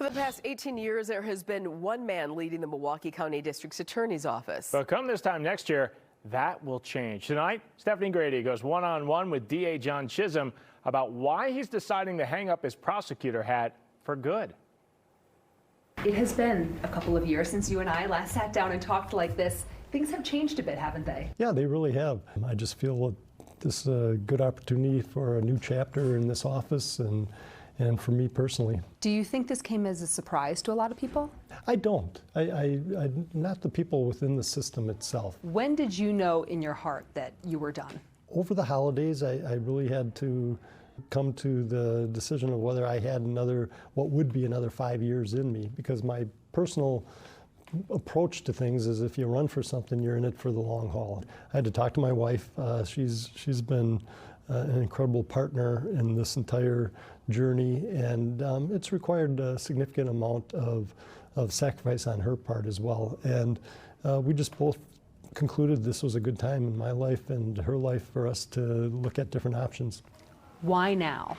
For the past 18 years, there has been one man leading the Milwaukee County District's Attorney's Office. But come this time next year, that will change. Tonight, Stephanie Grady goes one-on-one with DA John Chisholm about why he's deciding to hang up his prosecutor hat for good. It has been a couple of years since you and I last sat down and talked like this. Things have changed a bit, haven't they? Yeah, they really have. I just feel this is a good opportunity for a new chapter in this office and for me personally. Do you think this came as a surprise to a lot of people? I don't. Not the people within the system itself. When did you know in your heart that you were done? Over the holidays, I really had to come to the decision of whether I had what would be another 5 years in me, because my personal approach to things is if you run for something, you're in it for the long haul. I had to talk to my wife. She's been an incredible partner in this entire journey, and it's required a significant amount of sacrifice on her part as well. And we just both concluded this was a good time in my life and her life for us to look at different options. Why now?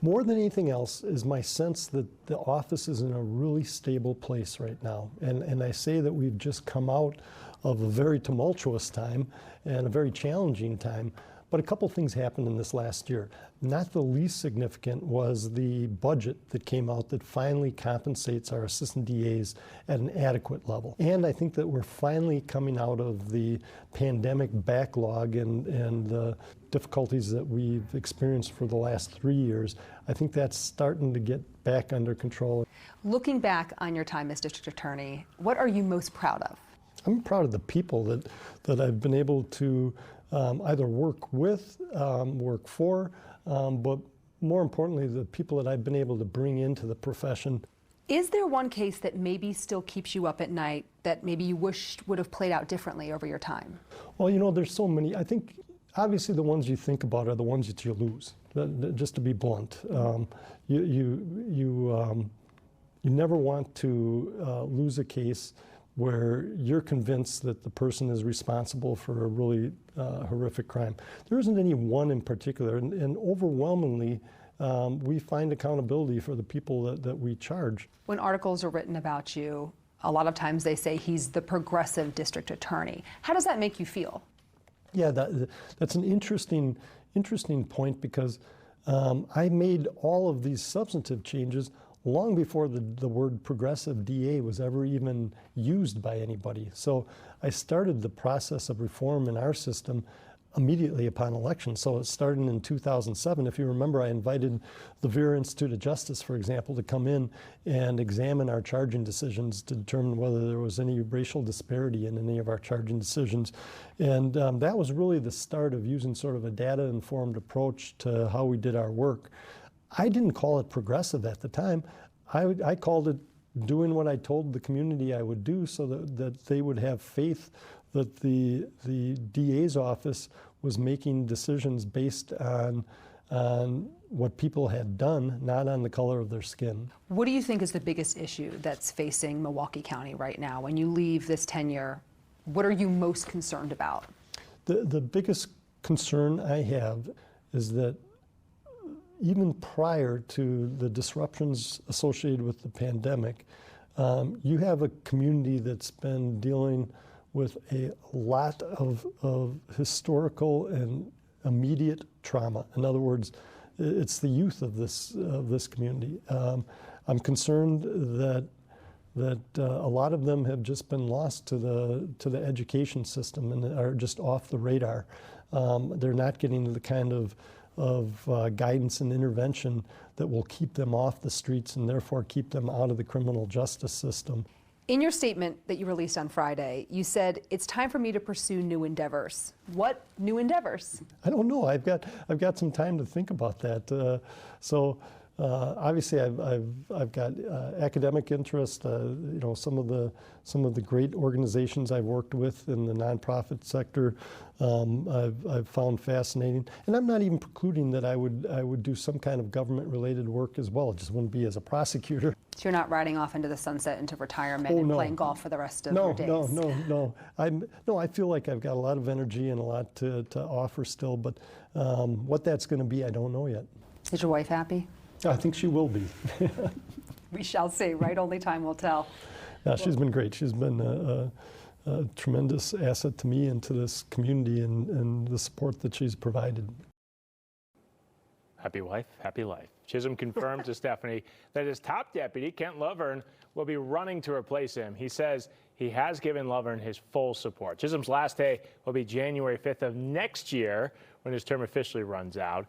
More than anything else is my sense that the office is in a really stable place right now. And I say that we've just come out of a very tumultuous time and a very challenging time. But a couple things happened in this last year. Not the least significant was the budget that came out that finally compensates our assistant DAs at an adequate level. And I think that we're finally coming out of the pandemic backlog and the difficulties that we've experienced for the last 3 years. I think that's starting to get back under control. Looking back on your time as district attorney, what are you most proud of? I'm proud of the people that I've been able to either work with, work for, but more importantly, the people that I've been able to bring into the profession. Is there one case that maybe still keeps you up at night that maybe you wished would have played out differently over your time? Well, you know, there's so many. I think obviously the ones you think about are the ones that you lose, just to be blunt. You never want to lose a case where you're convinced that the person is responsible for a really horrific crime. There isn't any one in particular, and overwhelmingly, we find accountability for the people that we charge. When articles are written about you, a lot of times they say he's the progressive district attorney. How does that make you feel? Yeah, that's an interesting point, because I made all of these substantive changes long before the word progressive DA was ever even used by anybody. So I started the process of reform in our system immediately upon election. So it started in 2007. If you remember, I invited the Vera Institute of Justice, for example, to come in and examine our charging decisions to determine whether there was any racial disparity in any of our charging decisions. And that was really the start of using sort of a data-informed approach to how we did our work. I didn't call it progressive at the time. I called it doing what I told the community I would do, so that they would have faith that the DA's office was making decisions based on what people had done, not on the color of their skin. What do you think is the biggest issue that's facing Milwaukee County right now? When you leave this tenure, what are you most concerned about? The biggest concern I have is that even prior to the disruptions associated with the pandemic, you have a community that's been dealing with a lot of historical and immediate trauma. In other words, it's the youth of this community. I'm concerned that a lot of them have just been lost to the education system and are just off the radar. They're not getting the kind of guidance and intervention that will keep them off the streets and therefore keep them out of the criminal justice system. In your statement that you released on Friday, you said, "It's time for me to pursue new endeavors." What new endeavors? I don't know. I've got some time to think about that. Obviously, I've got academic interest. You know, some of the great organizations I've worked with in the nonprofit sector, I've found fascinating. And I'm not even precluding that I would do some kind of government-related work as well. It just wouldn't be as a prosecutor. So you're not riding off into the sunset, into retirement, and playing golf for the rest of your days? No. I feel like I've got a lot of energy and a lot to offer still. But what that's going to be, I don't know yet. Is your wife happy? I think she will be. We shall see, right? Only time will tell. Yeah, she's been great. She's been a tremendous asset to me and to this community and the support that she's provided. Happy wife, happy life. Chisholm confirmed to Stephanie that his top deputy, Kent Lovern, will be running to replace him. He says he has given Lovern his full support. Chisholm's last day will be January 5th of next year when his term officially runs out.